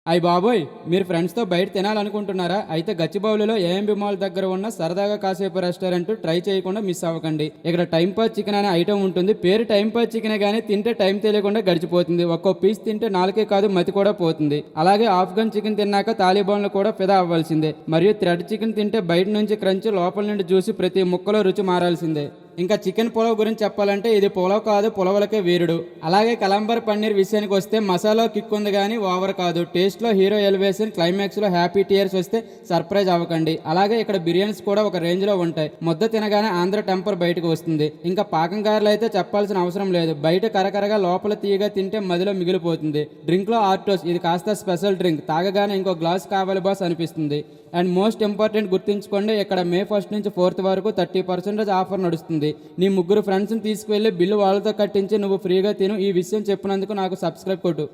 అయ్ బాబోయ్! మీరు ఫ్రెండ్స్‌తో బయట తినాలనుకుంటున్నారా? అయితే గచ్చిబౌలిలో ఏఎంబీ మాల్ దగ్గర ఉన్న సరదాగా కాసేపు రెస్టారెంట్ ట్రై చేయకుండా మిస్ అవ్వకండి. ఇక్కడ టైమ్ పాస్ చికెన్ అనే ఐటెం ఉంటుంది. పేరు టైమ్ పాస్ చికెనే గానీ తింటే టైం తెలియకుండా గడిచిపోతుంది. ఒక్కో పీస్ తింటే నాలుకే కాదు మతి కూడా పోతుంది. అలాగే ఆఫ్ఘన్ చికెన్ తిన్నాక తాలిబాన్లు కూడా ఫిదా అవ్వాల్సిందే. మరియు థ్రెడ్ చికెన్ తింటే బయట నుంచి క్రంచ్ లోపల నుండి జ్యూసి ప్రతి ముక్కలో రుచి మారాల్సిందే. ఇంకా చికెన్ పులావ్ గురించి చెప్పాలంటే ఇది పులావ్ కాదు పులవలకే వీరుడు. అలాగే కలంబర్ పన్నీర్ విషయానికి వస్తే మసాలా కిక్ ఉంది కానీ ఓవర్ కాదు. టేస్ట్లో హీరో ఎలివేషన్, క్లైమాక్స్లో హ్యాపీ టీయర్స్ వస్తే సర్ప్రైజ్ అవ్వకండి. అలాగే ఇక్కడ బిర్యానీస్ కూడా ఒక రేంజ్లో ఉంటాయి. ముద్ద తినగానే ఆంధ్ర టెంపర్ బయటకు వస్తుంది. ఇంకా పాకంగారులు అయితే చెప్పాల్సిన అవసరం లేదు. బయట కరకరగా లోపల తీయగా తింటే మదిలో మిగిలిపోతుంది. డ్రింక్లో ఆర్టోస్, ఇది కాస్త స్పెషల్ డ్రింక్. తాగగానే ఇంకో గ్లాస్ కావాలి బాస్ అనిపిస్తుంది. అండ్ మోస్ట్ ఇంపార్టెంట్ గుర్తుంచుకోండి, ఇక్కడ మే 1 నుంచి 4 వరకు 30% ఆఫర్ నడుస్తుంది. నీ ముగ్గురు ఫ్రెండ్స్ని తీసుకువెళ్ళి బిల్లు వాళ్ళతో కట్టించి నువ్వు ఫ్రీగా తిను. ఈ విషయం చెప్పినందుకు నాకు సబ్స్క్రైబ్ కొట్టు.